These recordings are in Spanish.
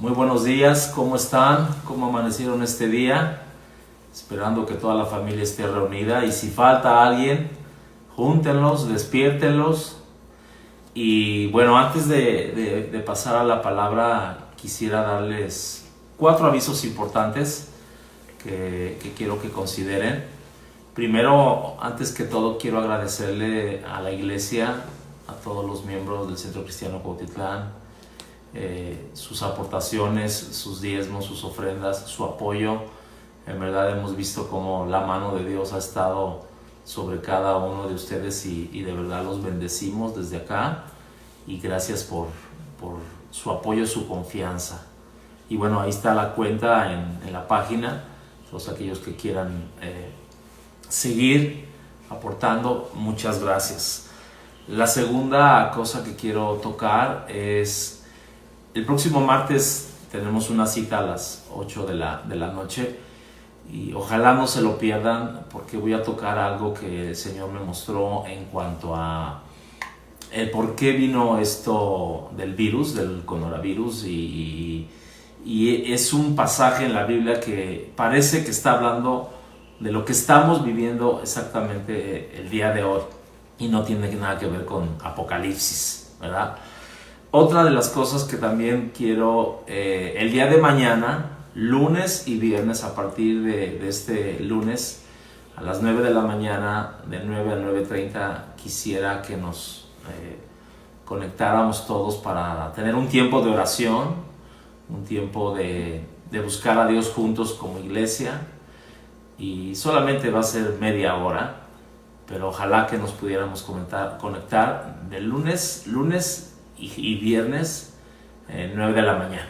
Muy buenos días, ¿cómo están? ¿Cómo amanecieron este día? Esperando que toda la familia esté reunida, y si falta alguien, júntenlos, despiértenlos. Y bueno, antes de pasar a la palabra, quisiera darles 4 avisos importantes que quiero que consideren. Primero, antes que todo, quiero agradecerle a la iglesia, a todos los miembros del Centro Cristiano Cuautitlán, sus aportaciones, sus diezmos, sus ofrendas, su apoyo. En verdad hemos visto cómo la mano de Dios ha estado sobre cada uno de ustedes y de verdad los bendecimos desde acá, y gracias por su apoyo, su confianza. Y bueno, ahí está la cuenta en la página, todos aquellos que quieran seguir aportando, muchas gracias. La segunda cosa que quiero tocar es: el próximo martes tenemos una cita a las 8 de la noche, y ojalá no se lo pierdan, porque voy a tocar algo que el Señor me mostró en cuanto a el por qué vino esto del virus, del coronavirus, y es un pasaje en la Biblia que parece que está hablando de lo que estamos viviendo exactamente el día de hoy, y no tiene nada que ver con Apocalipsis, ¿verdad? Otra de las cosas que también quiero, el día de mañana, lunes y viernes, a partir de este lunes a las 9 de la mañana, de 9 a 9:30, quisiera que nos conectáramos todos para tener un tiempo de oración, un tiempo de buscar a Dios juntos como iglesia, y solamente va a ser media hora, pero ojalá que nos pudiéramos conectar de lunes y viernes 9 de la mañana.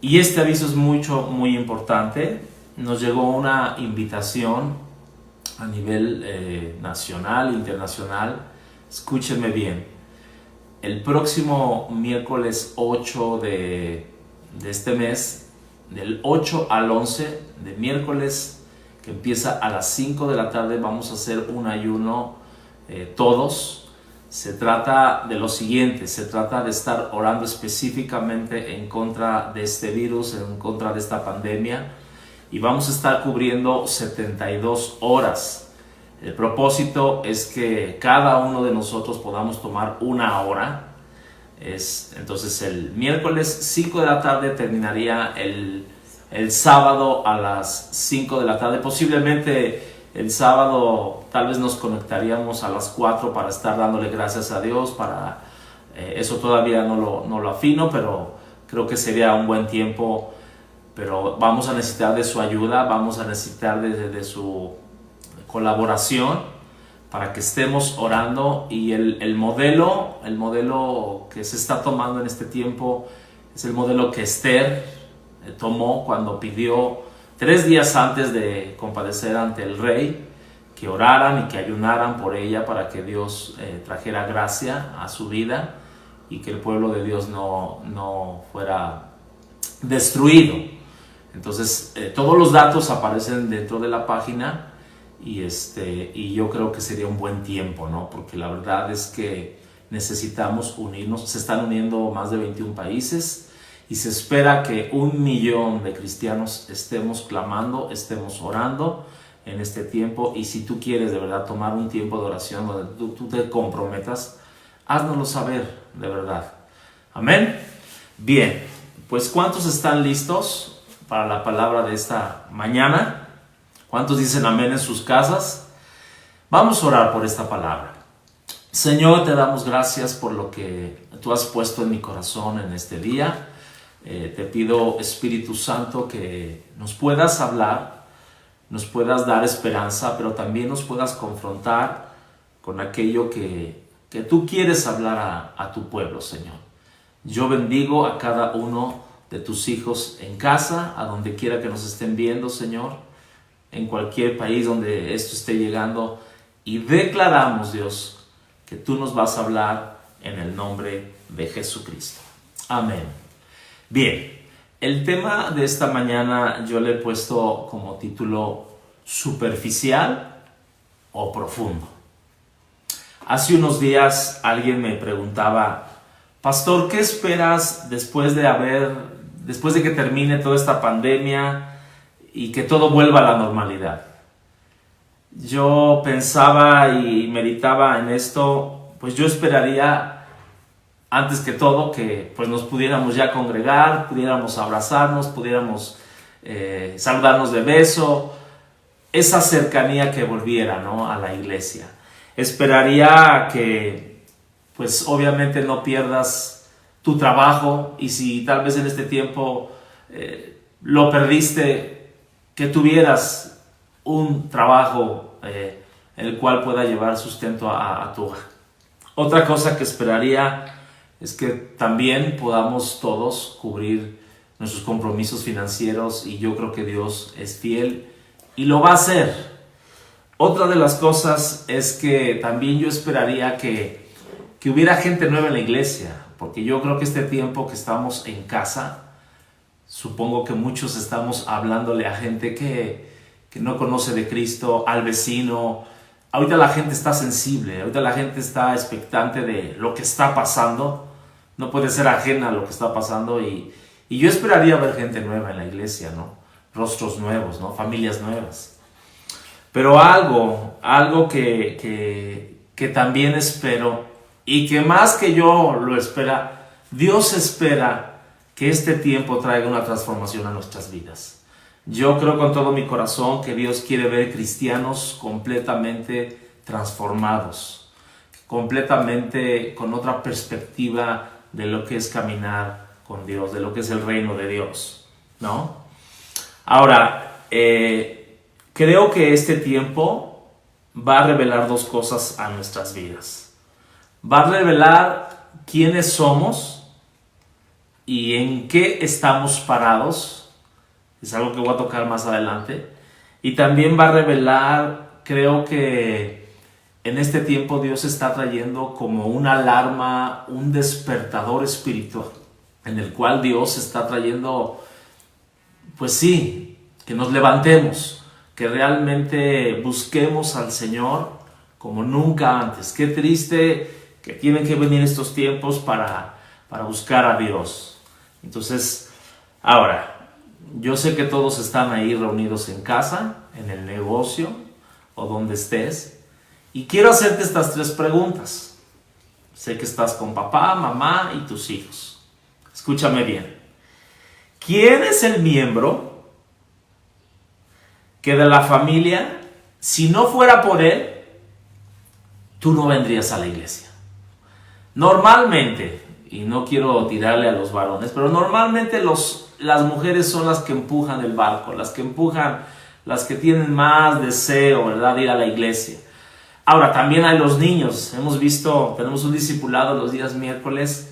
Y este aviso es muy importante. Nos llegó una invitación a nivel nacional e internacional. Escúchenme bien: el próximo miércoles 8 de este mes, del 8 al 11 de miércoles, que empieza a las 5 de la tarde, vamos a hacer un ayuno todos. Se trata de lo siguiente: se trata de estar orando específicamente en contra de este virus, en contra de esta pandemia, y vamos a estar cubriendo 72 horas. El propósito es que cada uno de nosotros podamos tomar una hora. Entonces el miércoles 5 de la tarde terminaría el sábado a las 5 de la tarde. Posiblemente el sábado tal vez nos conectaríamos a las 4 para estar dándole gracias a Dios. Eso todavía no lo afino, pero creo que sería un buen tiempo. Pero vamos a necesitar de su ayuda, vamos a necesitar de su colaboración para que estemos orando. Y el modelo que se está tomando en este tiempo es el modelo que Esther tomó cuando pidió 3 días antes de comparecer ante el rey, que oraran y que ayunaran por ella, para que Dios trajera gracia a su vida y que el pueblo de Dios no fuera destruido. Entonces todos los datos aparecen dentro de la página, y yo creo que sería un buen tiempo, ¿no? Porque la verdad es que necesitamos unirnos. Se están uniendo más de 21 países, y se espera que 1 millón de cristianos estemos clamando, estemos orando en este tiempo. Y si tú quieres de verdad tomar un tiempo de oración donde tú te comprometas, háznoslo saber de verdad. Amén. Bien, pues ¿cuántos están listos para la palabra de esta mañana? ¿Cuántos dicen amén en sus casas? Vamos a orar por esta palabra. Señor, te damos gracias por lo que tú has puesto en mi corazón en este día. Te pido, Espíritu Santo, que nos puedas hablar, nos puedas dar esperanza, pero también nos puedas confrontar con aquello que tú quieres hablar a tu pueblo, Señor. Yo bendigo a cada uno de tus hijos en casa, a donde quiera que nos estén viendo, Señor, en cualquier país donde esto esté llegando, y declaramos, Dios, que tú nos vas a hablar en el nombre de Jesucristo. Amén. Bien, el tema de esta mañana yo le he puesto como título: superficial o profundo. Hace unos días alguien me preguntaba: Pastor, ¿qué esperas después de haber después de que termine toda esta pandemia y que todo vuelva a la normalidad. Yo pensaba y meditaba en esto, pues yo esperaría, antes que todo, que pues nos pudiéramos ya congregar, pudiéramos abrazarnos, pudiéramos saludarnos de beso, esa cercanía que volviera, ¿no?, a la iglesia. Esperaría que, pues obviamente no pierdas tu trabajo, y si tal vez en este tiempo lo perdiste, que tuvieras un trabajo el cual pueda llevar sustento a tu hogar. Otra cosa que esperaría es que también podamos todos cubrir nuestros compromisos financieros, y yo creo que Dios es fiel y lo va a hacer. Otra de las cosas es que también yo esperaría que hubiera gente nueva en la iglesia, porque yo creo que este tiempo que estamos en casa, supongo que muchos estamos hablándole a gente que no conoce de Cristo, al vecino. Ahorita la gente está sensible, ahorita la gente está expectante de lo que está pasando, no puede ser ajena a lo que está pasando, y yo esperaría ver gente nueva en la iglesia, ¿no? Rostros nuevos, ¿no? Familias nuevas. Pero algo que también espero, y que más que yo lo espera, Dios espera que este tiempo traiga una transformación a nuestras vidas. Yo creo con todo mi corazón que Dios quiere ver cristianos completamente transformados, completamente con otra perspectiva de lo que es caminar con Dios, de lo que es el reino de Dios, ¿no? Ahora, creo que este tiempo va a revelar dos cosas a nuestras vidas. Va a revelar quiénes somos y en qué estamos parados. Es algo que voy a tocar más adelante. Y también va a revelar, creo que en este tiempo Dios está trayendo como una alarma, un despertador espiritual, en el cual Dios está trayendo, pues sí, que nos levantemos, que realmente busquemos al Señor como nunca antes. Qué triste que tienen que venir estos tiempos para buscar a Dios. Entonces, ahora, yo sé que todos están ahí reunidos en casa, en el negocio o donde estés, y quiero hacerte estas 3 preguntas. Sé que estás con papá, mamá y tus hijos. Escúchame bien. ¿Quién es el miembro que de la familia, si no fuera por él, tú no vendrías a la iglesia? Normalmente, y no quiero tirarle a los varones, pero normalmente las mujeres son las que empujan el barco, las que empujan, las que tienen más deseo, ¿verdad?, de ir a la iglesia. Ahora, también hay los niños. Hemos visto, tenemos un discipulado los días miércoles,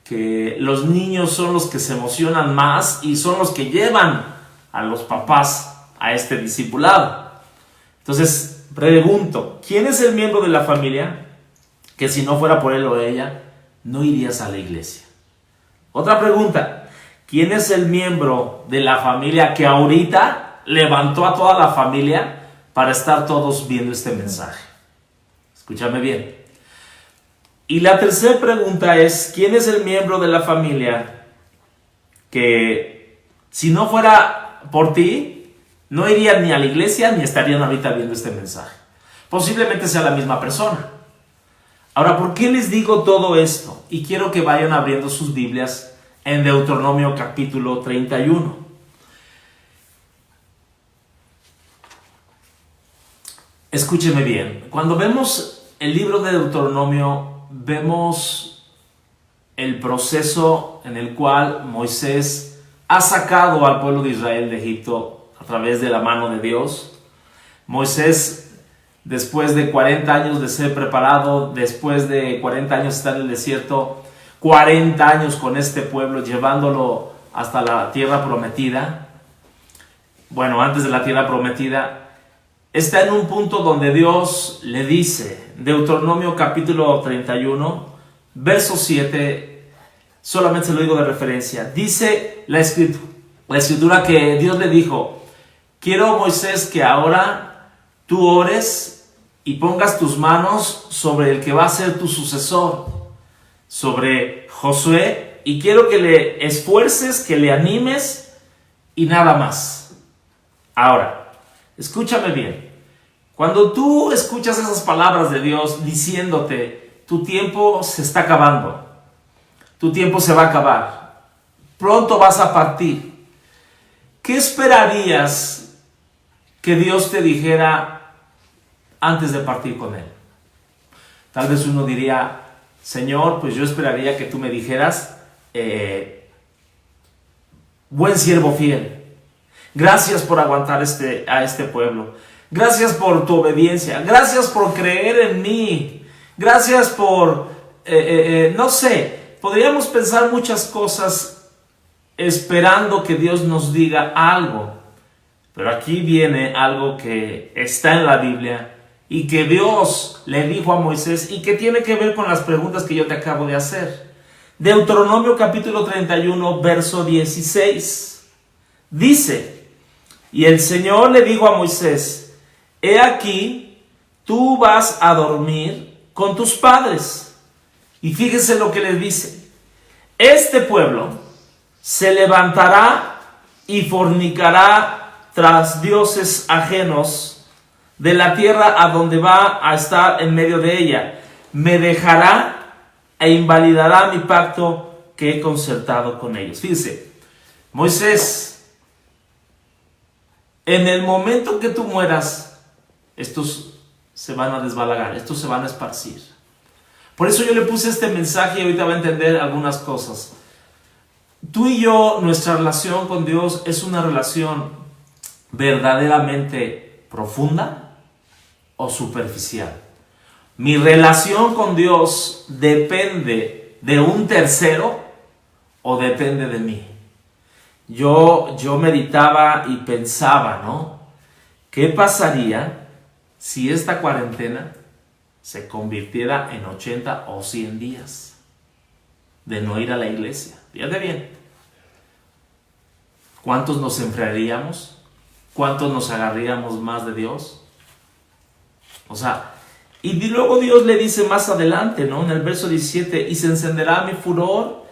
que los niños son los que se emocionan más y son los que llevan a los papás a este discipulado. Entonces, pregunto, ¿quién es el miembro de la familia que si no fuera por él o ella, no irías a la iglesia? Otra pregunta, ¿quién es el miembro de la familia que ahorita levantó a toda la familia para estar todos viendo este mensaje? Escúchame bien. Y la tercera pregunta es, ¿quién es el miembro de la familia que si no fuera por ti, no irían ni a la iglesia ni estarían ahorita viendo este mensaje? Posiblemente sea la misma persona. Ahora, ¿por qué les digo todo esto? Y quiero que vayan abriendo sus Biblias en Deuteronomio capítulo 31. Escúcheme bien. Cuando vemos el libro de Deuteronomio, vemos el proceso en el cual Moisés ha sacado al pueblo de Israel de Egipto a través de la mano de Dios. Moisés, después de 40 años de ser preparado, después de 40 años de estar en el desierto, 40 años con este pueblo, llevándolo hasta la tierra prometida. Bueno, antes de la tierra prometida, está en un punto donde Dios le dice, Deuteronomio capítulo 31, verso 7, solamente se lo digo de referencia, dice la escritura que Dios le dijo, quiero, Moisés, que ahora tú ores y pongas tus manos sobre el que va a ser tu sucesor, sobre Josué, y quiero que le esfuerces, que le animes y nada más. Ahora, escúchame bien. Cuando tú escuchas esas palabras de Dios diciéndote, tu tiempo se está acabando, tu tiempo se va a acabar, pronto vas a partir, ¿qué esperarías que Dios te dijera antes de partir con Él? Tal vez uno diría, Señor, pues yo esperaría que tú me dijeras, buen siervo fiel, gracias por aguantar a este pueblo, gracias por tu obediencia, gracias por creer en mí, gracias por, no sé, podríamos pensar muchas cosas esperando que Dios nos diga algo, pero aquí viene algo que está en la Biblia y que Dios le dijo a Moisés y que tiene que ver con las preguntas que yo te acabo de hacer. Deuteronomio capítulo 31, verso 16. Dice, y el Señor le dijo a Moisés, he aquí, tú vas a dormir con tus padres. Y fíjese lo que les dice. Este pueblo se levantará y fornicará tras dioses ajenos de la tierra a donde va a estar en medio de ella. Me dejará e invalidará mi pacto que he concertado con ellos. Fíjense, Moisés, en el momento que tú mueras, estos se van a desbalagar, estos se van a esparcir. Por eso yo le puse este mensaje y ahorita va a entender algunas cosas. Tú y yo, nuestra relación con Dios es una relación verdaderamente profunda o superficial. Mi relación con Dios depende de un tercero o depende de mí. Yo meditaba y pensaba, ¿no? ¿Qué pasaría si esta cuarentena se convirtiera en 80 o 100 días de no ir a la iglesia? Fíjate bien. ¿Cuántos nos enfriaríamos? ¿Cuántos nos agarraríamos más de Dios? O sea, y luego Dios le dice más adelante, ¿no? En el verso 17, y se encenderá mi furor,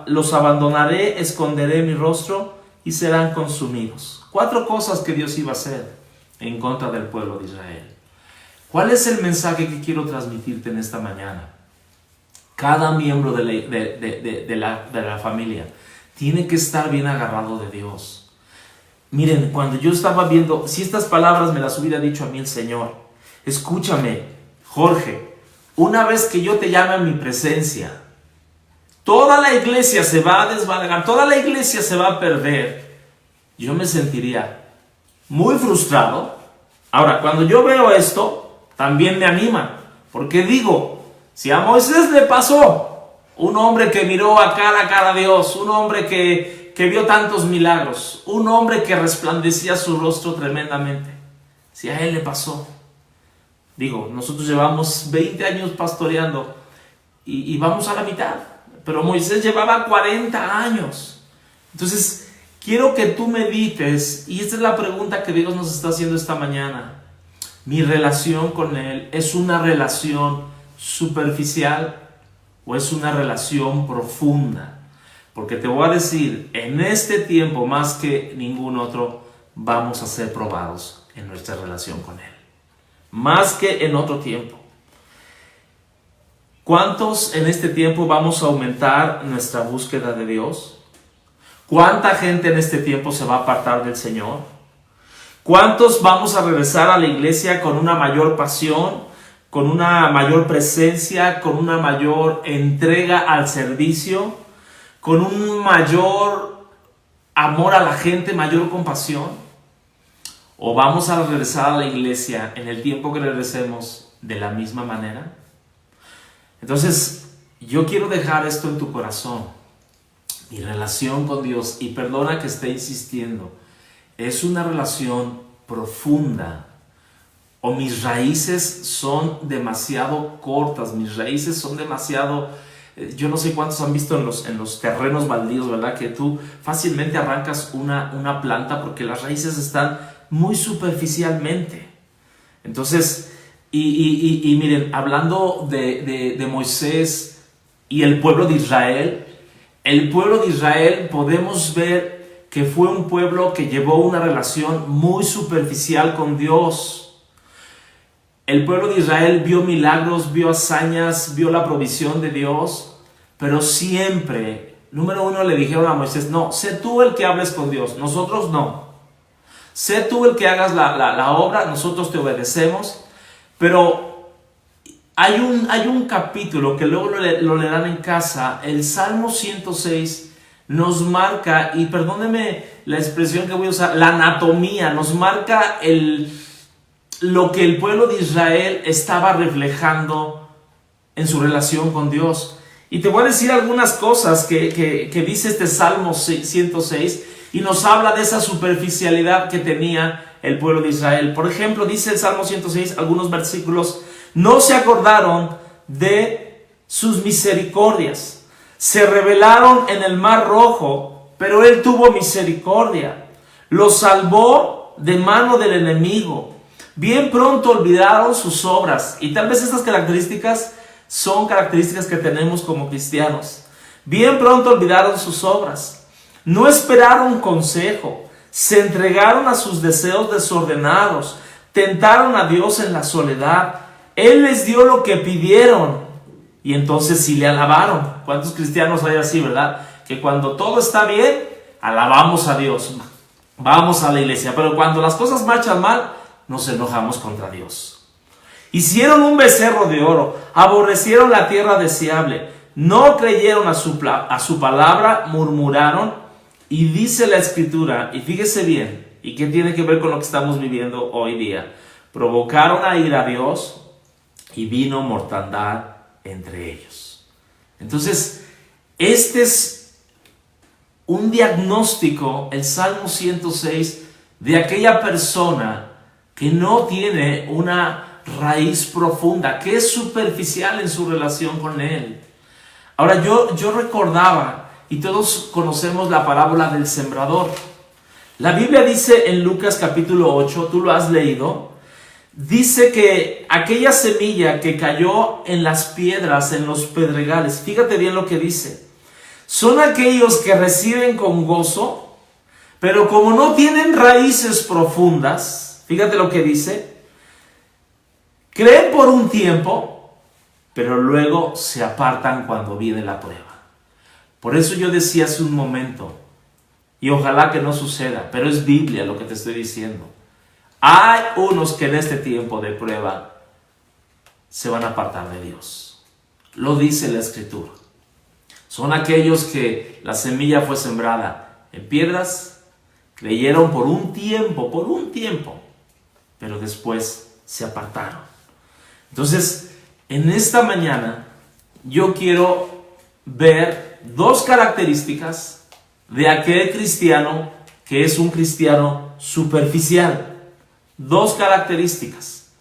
los abandonaré, esconderé mi rostro y serán consumidos. 4 cosas que Dios iba a hacer en contra del pueblo de Israel. ¿Cuál es el mensaje que quiero transmitirte en esta mañana? Cada miembro de la familia tiene que estar bien agarrado de Dios. Miren, cuando yo estaba viendo, si estas palabras me las hubiera dicho a mí el Señor, escúchame, Jorge, una vez que yo te llame a mi presencia, toda la iglesia se va a desbalagar, toda la iglesia se va a perder. Yo me sentiría muy frustrado. Ahora, cuando yo veo esto, también me anima, porque digo, si a Moisés le pasó, un hombre que miró a cara a Dios, un hombre que vio tantos milagros, un hombre que resplandecía su rostro tremendamente, si a él le pasó, digo, nosotros llevamos 20 años pastoreando y vamos a la mitad, pero Moisés llevaba 40 años. Entonces, quiero que tú medites, y esta es la pregunta que Dios nos está haciendo esta mañana. ¿Mi relación con Él es una relación superficial o es una relación profunda? Porque te voy a decir, en este tiempo más que ningún otro, vamos a ser probados en nuestra relación con Él. Más que en otro tiempo. ¿Cuántos en este tiempo vamos a aumentar nuestra búsqueda de Dios? ¿Cuánta gente en este tiempo se va a apartar del Señor? ¿Cuántos vamos a regresar a la iglesia con una mayor pasión, con una mayor presencia, con una mayor entrega al servicio, con un mayor amor a la gente, mayor compasión? ¿O vamos a regresar a la iglesia en el tiempo que regresemos de la misma manera? Entonces, yo quiero dejar esto en tu corazón. Mi relación con Dios, y perdona que esté insistiendo, es una relación profunda. O mis raíces son demasiado cortas, mis raíces son demasiado... Yo no sé cuántos han visto en los terrenos baldíos, ¿verdad? Que tú fácilmente arrancas una planta porque las raíces están muy superficialmente. Entonces, y miren, hablando de Moisés y el pueblo de Israel, El pueblo de Israel podemos ver que fue un pueblo que llevó una relación muy superficial con Dios. El pueblo de Israel vio milagros, vio hazañas, vio la provisión de Dios, pero siempre, número uno, le dijeron a Moisés: no, sé tú el que hables con Dios, nosotros no. Sé tú el que hagas la obra, nosotros te obedecemos. Pero hay un capítulo que luego lo leerán en casa, el Salmo 106 nos marca, y perdónenme la expresión que voy a usar, la anatomía, nos marca lo que el pueblo de Israel estaba reflejando en su relación con Dios. Y te voy a decir algunas cosas que dice este Salmo 106 y nos habla de esa superficialidad que tenía el pueblo de Israel. Por ejemplo, dice el Salmo 106, algunos versículos: no se acordaron de sus misericordias, se rebelaron en el mar rojo, pero él tuvo misericordia, los salvó de mano del enemigo. Bien pronto olvidaron sus obras. Y tal vez estas características son características que tenemos como cristianos. Bien pronto olvidaron sus obras. No esperaron consejo. Se entregaron a sus deseos desordenados. Tentaron a Dios en la soledad. Él les dio lo que pidieron. Y entonces sí le alabaron. ¿Cuántos cristianos hay así, verdad? Que cuando todo está bien, alabamos a Dios. Vamos a la iglesia. Pero cuando las cosas marchan mal, nos enojamos contra Dios. Hicieron un becerro de oro, aborrecieron la tierra deseable, no creyeron a su palabra, murmuraron. Y dice la Escritura, y fíjese bien, y qué tiene que ver con lo que estamos viviendo hoy día: provocaron a ir a Dios y vino mortandad entre ellos. Entonces, este es un diagnóstico, el Salmo 106, de aquella persona que no tiene una raíz profunda, que es superficial en su relación con Él. Ahora, yo recordaba, y todos conocemos la parábola del sembrador. La Biblia dice en Lucas capítulo 8, tú lo has leído, dice que aquella semilla que cayó en las piedras, en los pedregales, fíjate bien lo que dice, son aquellos que reciben con gozo, pero como no tienen raíces profundas, fíjate lo que dice, creen por un tiempo, pero luego se apartan cuando viene la prueba. Por eso yo decía hace un momento, y ojalá que no suceda, pero es Biblia lo que te estoy diciendo. Hay unos que en este tiempo de prueba se van a apartar de Dios. Lo dice la Escritura. Son aquellos que la semilla fue sembrada en piedras, creyeron por un tiempo, pero después se apartaron. Entonces, en esta mañana yo quiero ver dos características de aquel cristiano que es un cristiano superficial. Dos características.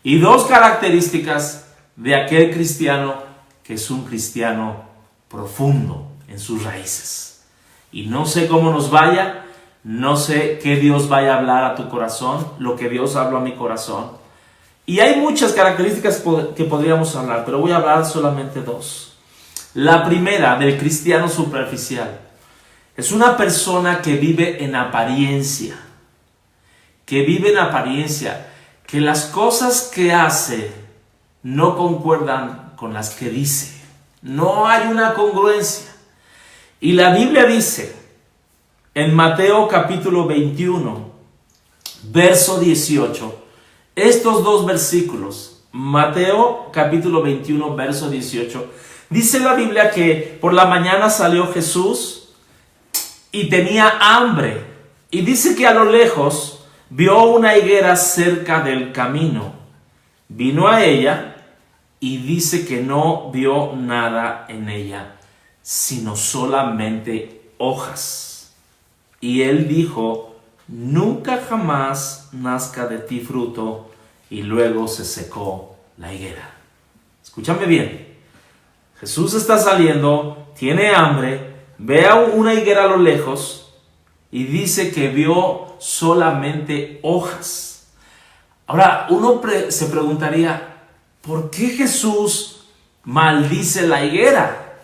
Y dos características de aquel cristiano que es un cristiano profundo en sus raíces. Y no sé cómo nos vaya, no sé qué Dios vaya a hablar a tu corazón, lo que Dios habló a mi corazón. Y hay muchas características que podríamos hablar, pero voy a hablar solamente dos. La primera, del cristiano superficial, es una persona que vive en apariencia. Que las cosas que hace no concuerdan con las que dice. No hay una congruencia. Y la Biblia dice en Mateo capítulo 21, verso 18, estos dos versículos, Mateo capítulo 21, verso 18, dice la Biblia que por la mañana salió Jesús y tenía hambre. Y dice que a lo lejos vio una higuera cerca del camino. Vino a ella y dice que no vio nada en ella, sino solamente hojas. Y él dijo: nunca jamás nazca de ti fruto. Y luego se secó la higuera. Escúchame bien. Jesús está saliendo, tiene hambre, ve a una higuera a lo lejos y dice que vio solamente hojas. Ahora, uno se preguntaría, ¿por qué Jesús maldice la higuera?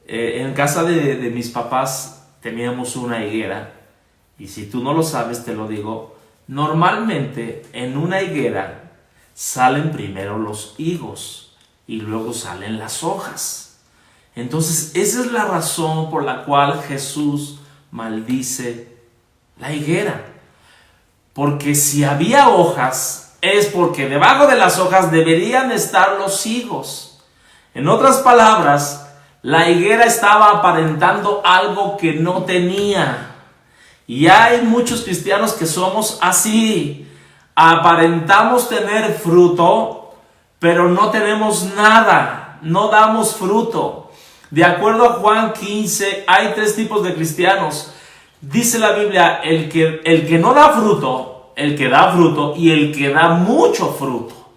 En casa de mis papás teníamos una higuera, y si tú no lo sabes te lo digo, normalmente en una higuera salen primero los higos y luego salen las hojas. Entonces esa es la razón por la cual Jesús maldice la higuera, porque si había hojas es porque debajo de las hojas deberían estar los higos. En otras palabras, la higuera estaba aparentando algo que no tenía. Y hay muchos cristianos que somos así. Aparentamos tener fruto, pero no tenemos nada. No damos fruto. De acuerdo a Juan 15, hay 3 tipos de cristianos. Dice la Biblia, el que no da fruto, el que da fruto y el que da mucho fruto.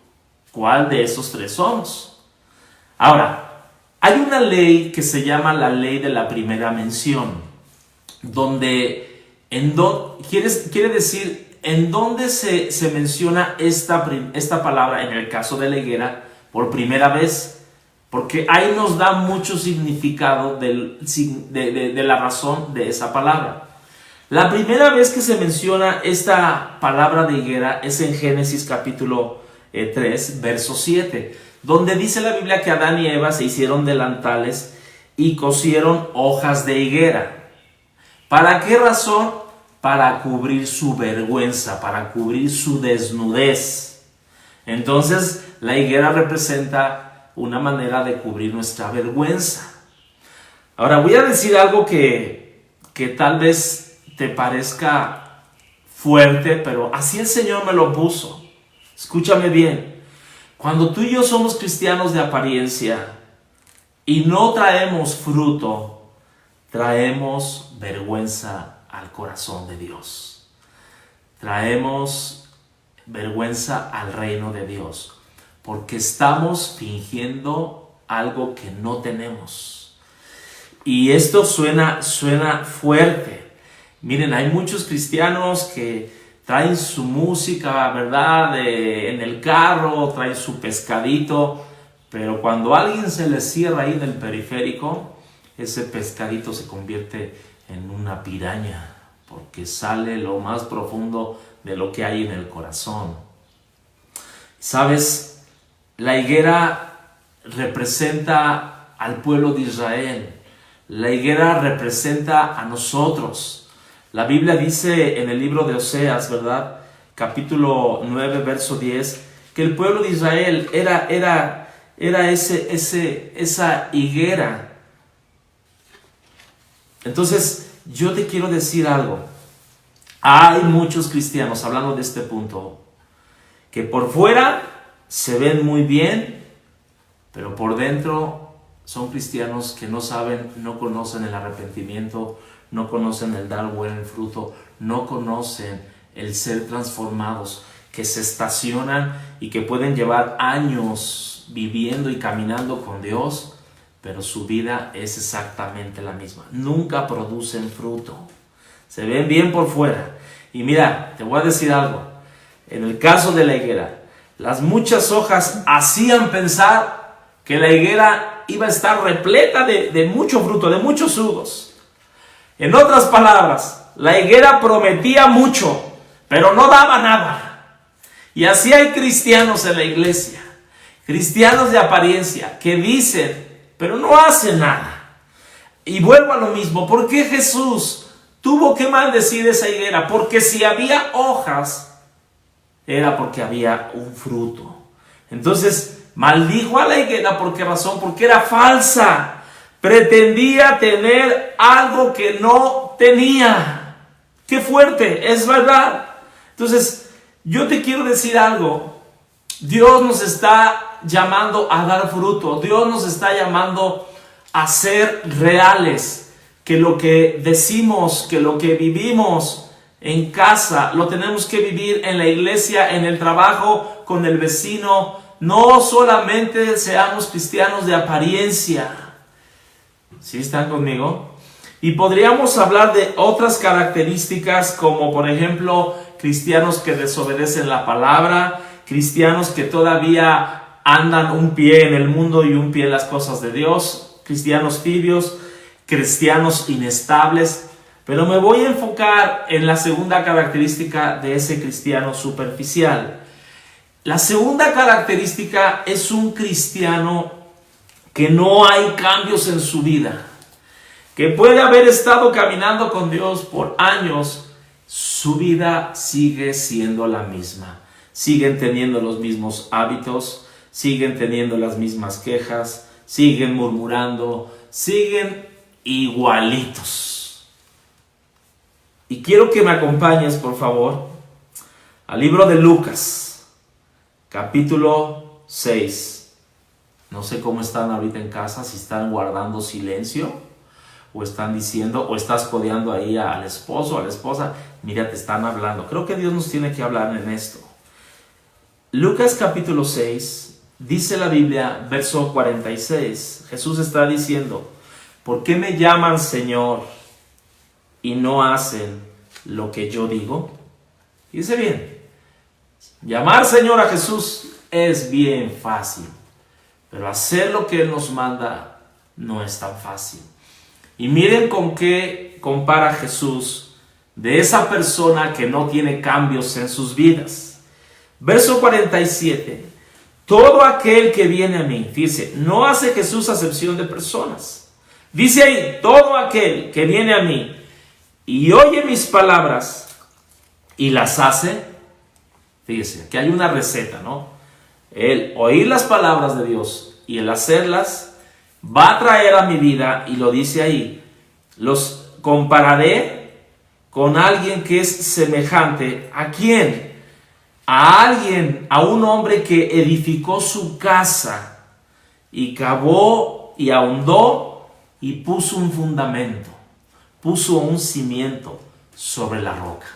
¿Cuál de esos 3 somos? Ahora, hay una ley que se llama la ley de la primera mención, donde quiere decir en dónde se menciona esta palabra en el caso de la higuera por primera vez, porque ahí nos da mucho significado de la razón de esa palabra. La primera vez que se menciona esta palabra de higuera es en Génesis capítulo 3, verso 7. Donde dice la Biblia que Adán y Eva se hicieron delantales y cosieron hojas de higuera. ¿Para qué razón? Para cubrir su vergüenza, para cubrir su desnudez. Entonces, la higuera representa una manera de cubrir nuestra vergüenza. Ahora, voy a decir algo que tal vez te parezca fuerte, pero así el Señor me lo puso. Escúchame bien. Cuando tú y yo somos cristianos de apariencia y no traemos fruto, traemos vergüenza al corazón de Dios. Traemos vergüenza al reino de Dios, porque estamos fingiendo algo que no tenemos. Y esto suena fuerte. Miren, hay muchos cristianos que traen su música, ¿verdad? En el carro, traen su pescadito, pero cuando alguien se les cierra ahí en el periférico, ese pescadito se convierte en una piraña, porque sale lo más profundo de lo que hay en el corazón. ¿Sabes? La higuera representa al pueblo de Israel. La higuera representa a nosotros. La Biblia dice en el libro de Oseas, ¿verdad? Capítulo 9, verso 10, que el pueblo de Israel era esa higuera. Entonces, yo te quiero decir algo. Hay muchos cristianos, hablando de este punto, que por fuera se ven muy bien, pero por dentro son cristianos que no saben, no conocen el arrepentimiento, no conocen el dar buen fruto, no conocen el ser transformados, que se estacionan y que pueden llevar años viviendo y caminando con Dios, pero su vida es exactamente la misma. Nunca producen fruto. Se ven bien por fuera. Y mira, te voy a decir algo. En el caso de la higuera, las muchas hojas hacían pensar que la higuera iba a estar repleta de mucho fruto, de muchos higos. En otras palabras, la higuera prometía mucho, pero no daba nada. Y así hay cristianos en la iglesia, cristianos de apariencia, que dicen, pero no hacen nada. Y vuelvo a lo mismo, ¿por qué Jesús tuvo que maldecir esa higuera? Porque si había hojas, era porque había un fruto. Entonces, maldijo a la higuera, ¿por qué razón? Porque era falsa. Pretendía tener algo que no tenía. ¡Qué fuerte! Es verdad. Entonces, yo te quiero decir algo. Dios nos está llamando a dar fruto. Dios nos está llamando a ser reales. Que lo que decimos, que lo que vivimos en casa, lo tenemos que vivir en la iglesia, en el trabajo, con el vecino. No solamente seamos cristianos de apariencia. ¿Sí están conmigo? Y podríamos hablar de otras características como por ejemplo cristianos que desobedecen la palabra, cristianos que todavía andan un pie en el mundo y un pie en las cosas de Dios, cristianos tibios, cristianos inestables, pero me voy a enfocar en la segunda característica de ese cristiano superficial. La segunda característica es un cristiano que no hay cambios en su vida, que puede haber estado caminando con Dios por años, su vida sigue siendo la misma. Siguen teniendo los mismos hábitos, siguen teniendo las mismas quejas, siguen murmurando, siguen igualitos. Y quiero que me acompañes, por favor, al libro de Lucas, capítulo 6. No sé cómo están ahorita en casa, si están guardando silencio, o están diciendo, o estás codeando ahí al esposo, a la esposa. Mira, te están hablando. Creo que Dios nos tiene que hablar en esto. Lucas capítulo 6, dice la Biblia, verso 46. Jesús está diciendo: ¿por qué me llaman Señor y no hacen lo que yo digo? Dice bien, llamar Señor a Jesús es bien fácil, pero hacer lo que Él nos manda no es tan fácil. Y miren con qué compara Jesús de esa persona que no tiene cambios en sus vidas. Verso 47. Todo aquel que viene a mí, dice, no hace Jesús acepción de personas. Dice ahí, todo aquel que viene a mí y oye mis palabras y las hace. Fíjese, que hay una receta, ¿no? El oír las palabras de Dios y el hacerlas va a traer a mi vida, y lo dice ahí, los compararé con alguien que es semejante. ¿A quién? A alguien, a un hombre que edificó su casa y cavó y ahondó y puso un fundamento, puso un cimiento sobre la roca.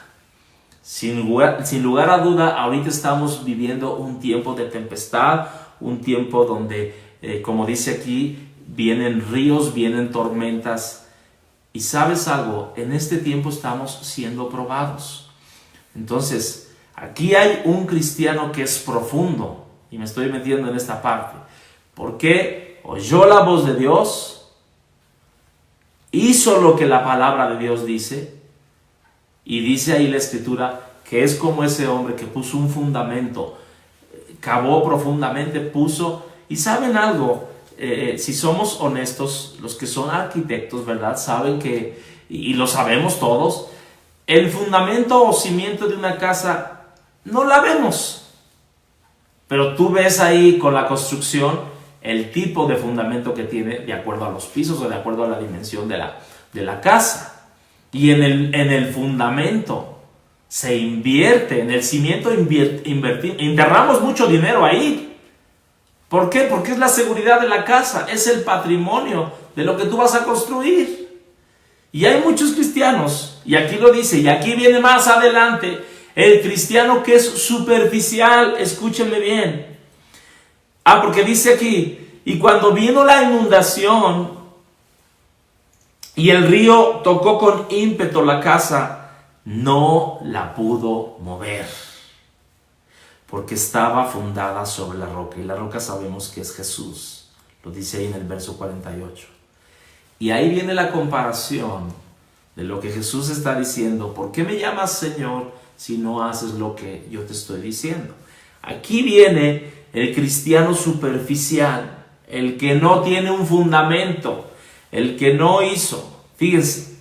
Sin lugar a duda, ahorita estamos viviendo un tiempo de tempestad, un tiempo donde, como dice aquí, vienen ríos, vienen tormentas. Y ¿sabes algo? En este tiempo estamos siendo probados. Entonces, aquí hay un cristiano que es profundo, y me estoy metiendo en esta parte, porque oyó la voz de Dios, hizo lo que la palabra de Dios dice, y dice ahí la Escritura que es como ese hombre que puso un fundamento, cavó profundamente, puso. Y ¿saben algo? Si somos honestos, los que son arquitectos, ¿verdad? Saben que, y lo sabemos todos, el fundamento o cimiento de una casa no la vemos, pero tú ves ahí con la construcción el tipo de fundamento que tiene de acuerdo a los pisos o de acuerdo a la dimensión de la casa. Y en el fundamento se invierte, en el cimiento enterramos mucho dinero ahí. ¿Por qué? Porque es la seguridad de la casa, es el patrimonio de lo que tú vas a construir. Y hay muchos cristianos, y aquí lo dice, y aquí viene más adelante, el cristiano que es superficial. Escúchenme bien. Porque dice aquí, y cuando vino la inundación y el río tocó con ímpetu la casa, no la pudo mover, porque estaba fundada sobre la roca, y la roca sabemos que es Jesús. Lo dice ahí en el verso 48. Y ahí viene la comparación de lo que Jesús está diciendo. ¿Por qué me llamas Señor si no haces lo que yo te estoy diciendo? Aquí viene el cristiano superficial, el que no tiene un fundamento, el que no hizo. Fíjense,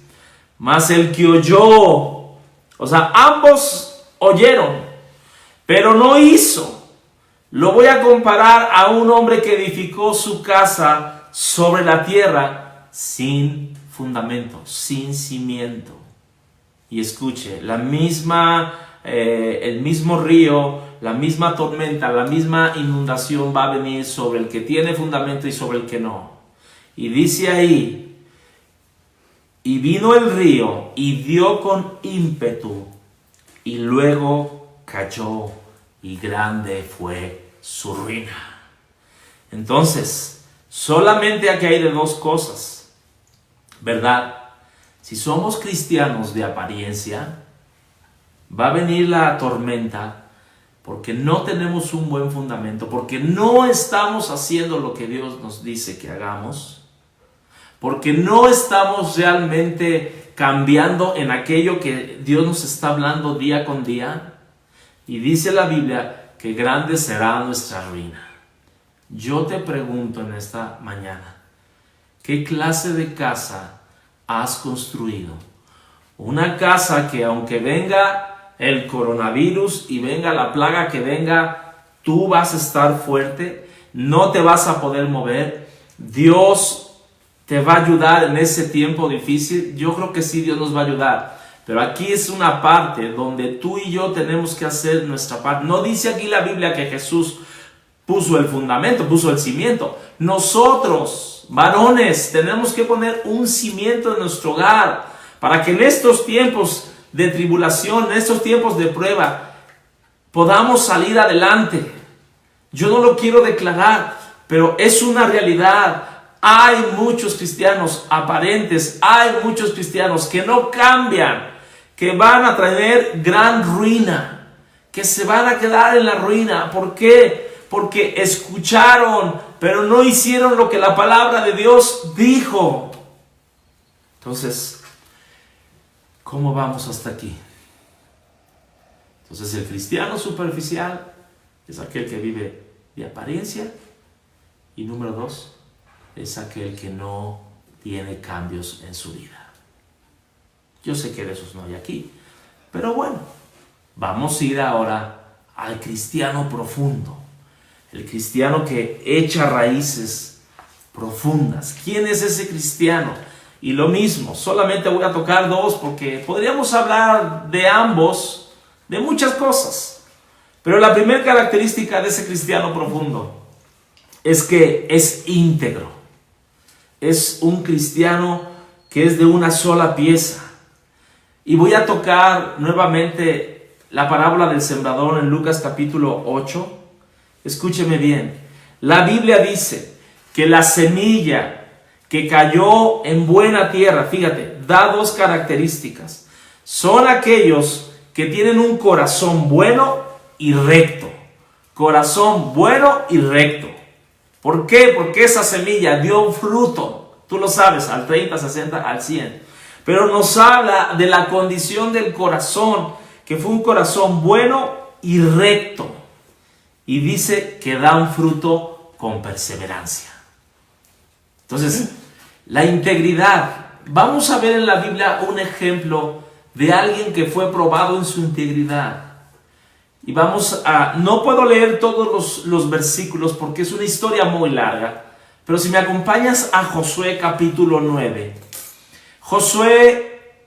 más el que oyó, o sea, ambos oyeron, pero no hizo. Lo voy a comparar a un hombre que edificó su casa sobre la tierra sin fundamento, sin cimiento. Y escuche, el mismo río, la misma tormenta, la misma inundación va a venir sobre el que tiene fundamento y sobre el que no. Y dice ahí, y vino el río y dio con ímpetu, y luego cayó, y grande fue su ruina. Entonces, solamente aquí hay de dos cosas, ¿verdad? Si somos cristianos de apariencia, va a venir la tormenta porque no tenemos un buen fundamento, porque no estamos haciendo lo que Dios nos dice que hagamos. porque no estamos realmente cambiando en aquello que Dios nos está hablando día con día. Y dice la Biblia que grande será nuestra ruina. Yo te pregunto en esta mañana, ¿qué clase de casa has construido? Una casa que aunque venga el coronavirus y venga la plaga que venga, tú vas a estar fuerte, no te vas a poder mover. Dios te va a ayudar en ese tiempo difícil. Yo creo que sí, Dios nos va a ayudar. Pero aquí es una parte donde tú y yo tenemos que hacer nuestra parte. No dice aquí la Biblia que Jesús puso el fundamento, puso el cimiento. Nosotros, varones, tenemos que poner un cimiento en nuestro hogar para que en estos tiempos de tribulación, en estos tiempos de prueba, podamos salir adelante. Yo no lo quiero declarar, pero es una realidad. Hay muchos cristianos aparentes, hay muchos cristianos que no cambian, que van a traer gran ruina, que se van a quedar en la ruina. ¿Por qué? Porque escucharon, pero no hicieron lo que la palabra de Dios dijo. Entonces, ¿cómo vamos hasta aquí? Entonces, el cristiano superficial es aquel que vive de apariencia. Y número 2, es aquel que no tiene cambios en su vida. Yo sé que de esos no hay aquí, pero bueno, vamos a ir ahora al cristiano profundo, el cristiano que echa raíces profundas. ¿Quién es ese cristiano? Y lo mismo, solamente voy a tocar 2 porque podríamos hablar de ambos, de muchas cosas, pero la primera característica de ese cristiano profundo es que es íntegro. Es un cristiano que es de una sola pieza. Y voy a tocar nuevamente la parábola del sembrador en Lucas capítulo 8. Escúcheme bien. La Biblia dice que la semilla que cayó en buena tierra, fíjate, da 2 características. Son aquellos que tienen un corazón bueno y recto. Corazón bueno y recto. ¿Por qué? Porque esa semilla dio fruto, tú lo sabes, al 30, 60, al 100. Pero nos habla de la condición del corazón, que fue un corazón bueno y recto. Y dice que da un fruto con perseverancia. Entonces, la integridad. Vamos a ver en la Biblia un ejemplo de alguien que fue probado en su integridad. Y vamos a... No puedo leer todos los versículos porque es una historia muy larga. Pero si me acompañas a Josué capítulo 9. Josué,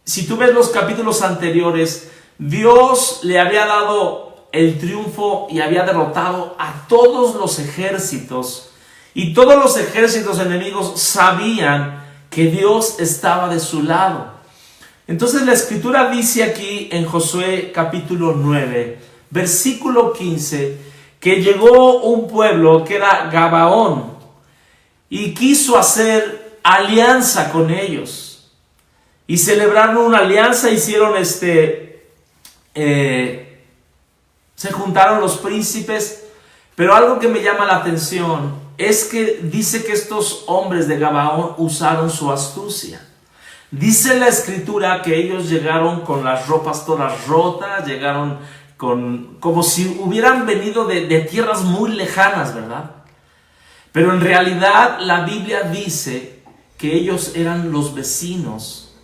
si tú ves los capítulos anteriores, Dios le había dado el triunfo y había derrotado a todos los ejércitos. Y todos los ejércitos enemigos sabían que Dios estaba de su lado. Entonces la escritura dice aquí en Josué capítulo 9, versículo 15, que llegó un pueblo que era Gabaón y quiso hacer alianza con ellos. Y celebraron una alianza, hicieron se juntaron los príncipes, pero algo que me llama la atención es que dice que estos hombres de Gabaón usaron su astucia. Dice la escritura que ellos llegaron con las ropas todas rotas, llegaron como si hubieran venido de tierras muy lejanas, ¿verdad? Pero en realidad la Biblia dice que ellos eran los vecinos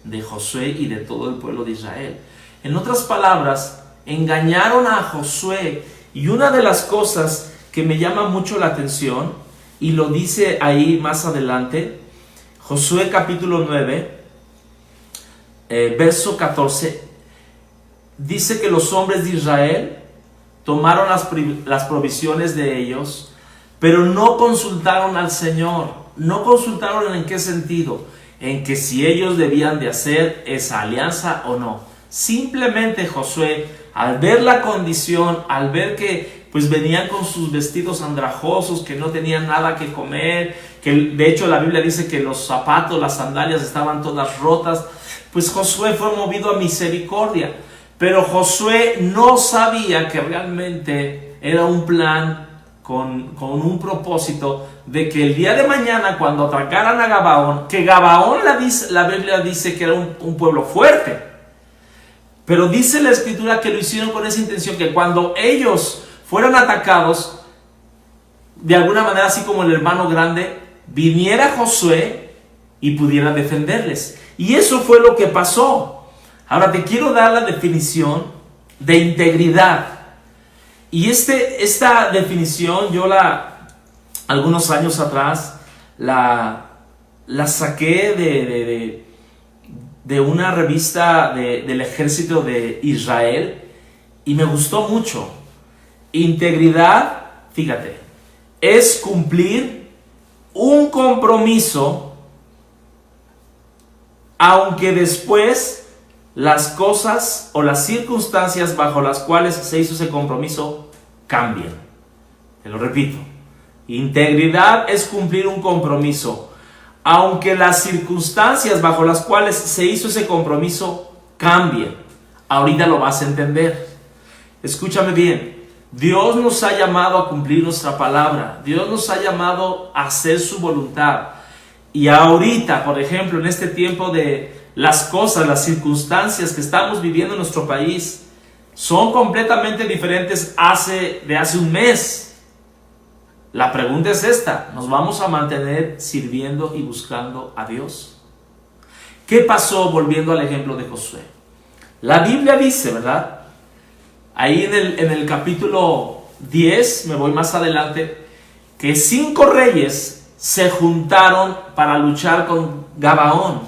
de Josué y de todo el pueblo de Israel. En otras palabras, engañaron a Josué. Y una de las cosas que me llama mucho la atención, y lo dice ahí más adelante, Josué capítulo 9, verso 14, dice que los hombres de Israel tomaron las provisiones de ellos, pero no consultaron al Señor. No consultaron en qué sentido, en que si ellos debían de hacer esa alianza o no. Simplemente Josué, al ver la condición, al ver que pues venían con sus vestidos andrajosos, que no tenían nada que comer, que de hecho la Biblia dice que los zapatos, las sandalias estaban todas rotas, pues Josué fue movido a misericordia. Pero Josué no sabía que realmente era un plan con un propósito de que el día de mañana, cuando atacaran a Gabaón, que Gabaón la Biblia dice que era un pueblo fuerte, pero dice la Escritura que lo hicieron con esa intención, que cuando ellos fueran atacados, de alguna manera, así como el hermano grande, viniera Josué y pudiera defenderles. Y eso fue lo que pasó. Ahora te quiero dar la definición de integridad. Y esta definición yo algunos años atrás la saqué de una revista del ejército de Israel y me gustó mucho. Integridad, fíjate, es cumplir un compromiso aunque después las cosas o las circunstancias bajo las cuales se hizo ese compromiso cambien. Te lo repito. Integridad es cumplir un compromiso, aunque las circunstancias bajo las cuales se hizo ese compromiso cambien. Ahorita lo vas a entender. Escúchame bien. Dios nos ha llamado a cumplir nuestra palabra. Dios nos ha llamado a hacer su voluntad. Y ahorita, por ejemplo, en este tiempo de las cosas, las circunstancias que estamos viviendo en nuestro país son completamente diferentes de hace un mes. La pregunta es esta: ¿nos vamos a mantener sirviendo y buscando a Dios? ¿Qué pasó volviendo al ejemplo de Josué? La Biblia dice, ¿verdad? Ahí en el capítulo 10, me voy más adelante, que 5 reyes se juntaron para luchar con Gabaón.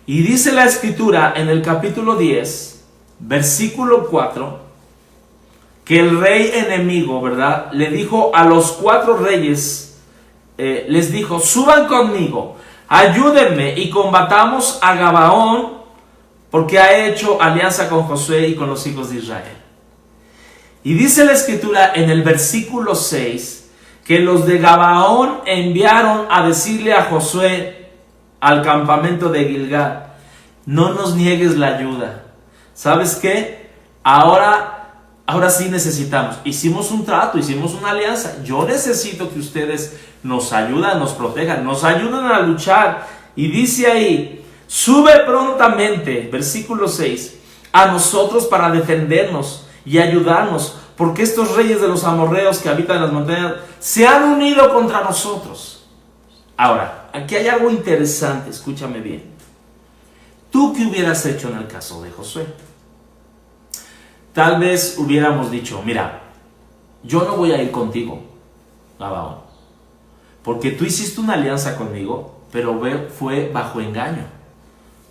Y dice la Escritura en el capítulo 10, versículo 4, que el rey enemigo, ¿verdad?, le dijo a los 4 reyes, les dijo: suban conmigo, ayúdenme y combatamos a Gabaón, porque ha hecho alianza con Josué y con los hijos de Israel. Y dice la Escritura en el versículo 6, que los de Gabaón enviaron a decirle a Josué al campamento de Gilgal: no nos niegues la ayuda. ¿Sabes qué? Ahora sí necesitamos. Hicimos un trato, hicimos una alianza. Yo necesito que ustedes nos ayuden, nos protejan, nos ayuden a luchar. Y dice ahí: sube prontamente, versículo 6, a nosotros para defendernos y ayudarnos, porque estos reyes de los amorreos que habitan en las montañas se han unido contra nosotros. Ahora, aquí hay algo interesante, escúchame bien. ¿Tú qué hubieras hecho en el caso de Josué? Tal vez hubiéramos dicho: mira, yo no voy a ir contigo, Gabaón, porque tú hiciste una alianza conmigo, pero fue bajo engaño.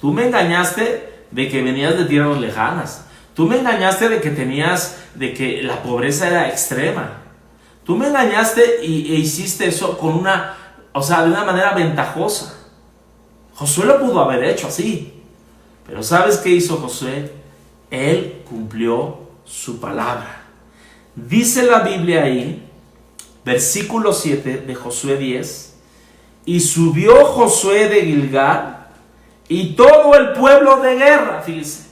Tú me engañaste de que venías de tierras lejanas. Tú me engañaste de que la pobreza era extrema. Tú me engañaste e hiciste eso de una manera ventajosa. Josué lo pudo haber hecho así. Pero ¿sabes qué hizo Josué? Él cumplió su palabra. Dice la Biblia ahí, versículo 7 de Josué 10: y subió Josué de Gilgal y todo el pueblo de guerra, fíjese,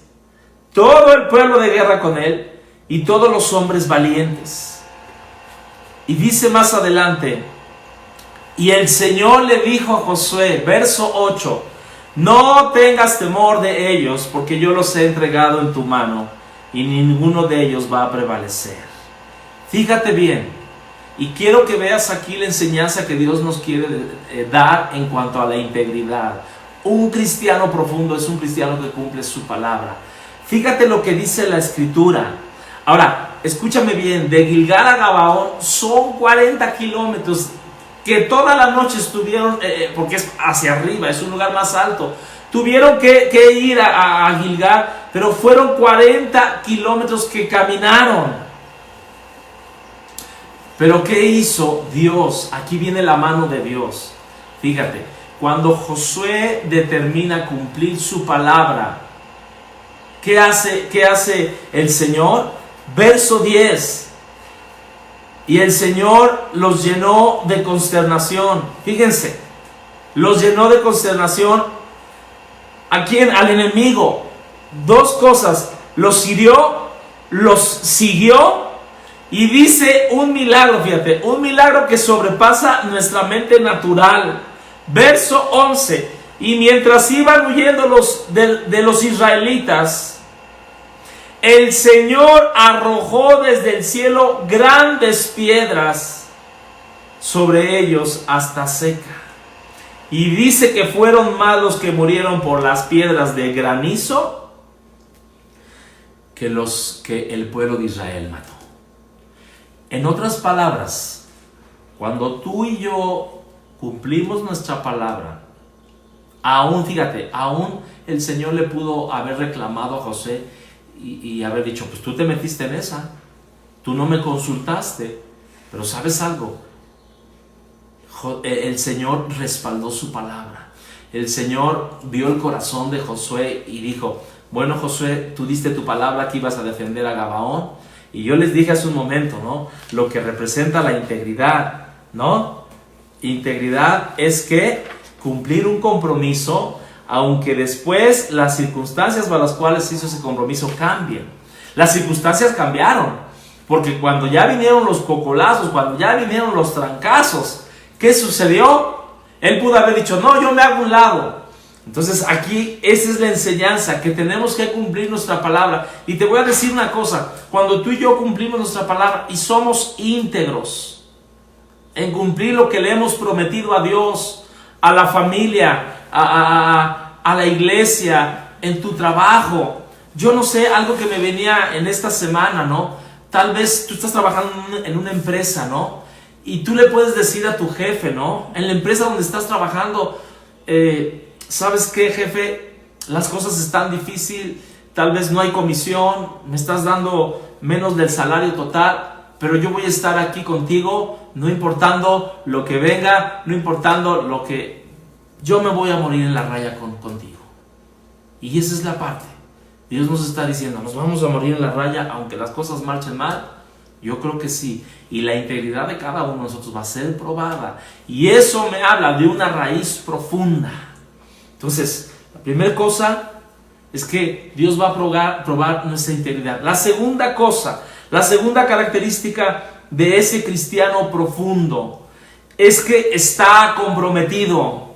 todo el pueblo de guerra con él y todos los hombres valientes. Y dice más adelante: y el Señor le dijo a Josué, verso 8: no tengas temor de ellos, porque yo los he entregado en tu mano y ninguno de ellos va a prevalecer. Fíjate bien, y quiero que veas aquí la enseñanza que Dios nos quiere dar en cuanto a la integridad. Un cristiano profundo es un cristiano que cumple su palabra. Fíjate lo que dice la Escritura. Ahora, escúchame bien, de Gilgal a Gabaón son 40 kilómetros, que toda la noche estuvieron, porque es hacia arriba, es un lugar más alto, tuvieron que ir a Gilgal, pero fueron 40 kilómetros que caminaron. Pero ¿qué hizo Dios? Aquí viene la mano de Dios. Fíjate, cuando Josué determina cumplir su palabra, ¿qué hace el Señor? Verso 10. Y el Señor los llenó de consternación. Fíjense, los llenó de consternación. ¿A quién? Al enemigo. 2 cosas: los hirió, los siguió Y dice un milagro, fíjate, un milagro que sobrepasa nuestra mente natural. Verso 11. Y mientras iban huyendo de los israelitas, el Señor arrojó desde el cielo grandes piedras sobre ellos hasta seca. Y dice que fueron más los que murieron por las piedras de granizo que los que el pueblo de Israel mató. En otras palabras, cuando tú y yo cumplimos nuestra palabra, aún, fíjate, aún el Señor le pudo haber reclamado a José y haber dicho, pues tú te metiste en esa, tú no me consultaste, pero ¿sabes algo? El Señor respaldó su palabra. El Señor vio el corazón de Josué y dijo, bueno, Josué, tú diste tu palabra que ibas a defender a Gabaón, y yo les dije hace un momento, ¿no?, lo que representa la integridad, ¿no? Integridad es que cumplir un compromiso, aunque después las circunstancias para las cuales se hizo ese compromiso cambien. Las circunstancias cambiaron, porque cuando ya vinieron los cocolazos, cuando ya vinieron los trancazos, ¿qué sucedió? Él pudo haber dicho, no, yo me hago un lado. Entonces aquí esa es la enseñanza, que tenemos que cumplir nuestra palabra. Y te voy a decir una cosa, cuando tú y yo cumplimos nuestra palabra y somos íntegros en cumplir lo que le hemos prometido a Dios, a la familia, a la iglesia, en tu trabajo. Yo no sé, algo que me venía en esta semana, ¿no? Tal vez tú estás trabajando en una empresa, ¿no? Y tú le puedes decir a tu jefe, ¿no? En la empresa donde estás trabajando, ¿sabes qué, jefe? Las cosas están difíciles, tal vez no hay comisión, me estás dando menos del salario total, pero yo voy a estar aquí contigo, no importando lo que venga, no importando lo que... Yo me voy a morir en la raya contigo. Y esa es la parte. Dios nos está diciendo, nos vamos a morir en la raya aunque las cosas marchen mal. Yo creo que sí. Y la integridad de cada uno de nosotros va a ser probada. Y eso me habla de una raíz profunda. Entonces, la primera cosa es que Dios va a probar nuestra integridad. La segunda cosa, la segunda característica de ese cristiano profundo es que está comprometido.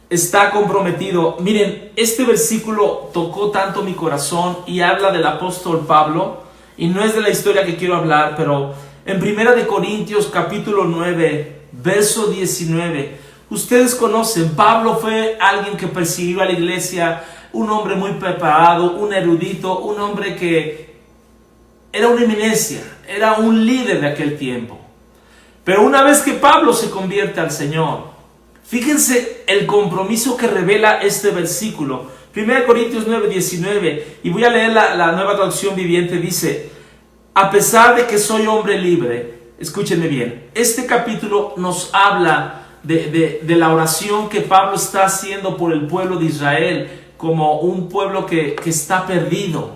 Está comprometido. Miren, este versículo tocó tanto mi corazón y habla del apóstol Pablo, y no es de la historia que quiero hablar, pero en 1 Corintios capítulo 9, verso 19, ustedes conocen, Pablo fue alguien que persiguió a la iglesia, un hombre muy preparado, un erudito, un hombre que era una eminencia, era un líder de aquel tiempo. Pero una vez que Pablo se convierte al Señor, fíjense el compromiso que revela este versículo. 1 Corintios 9, 19, y voy a leer la Nueva Traducción Viviente, dice, a pesar de que soy hombre libre, escúchenme bien, este capítulo nos habla de la oración que Pablo está haciendo por el pueblo de Israel, como un pueblo que está perdido.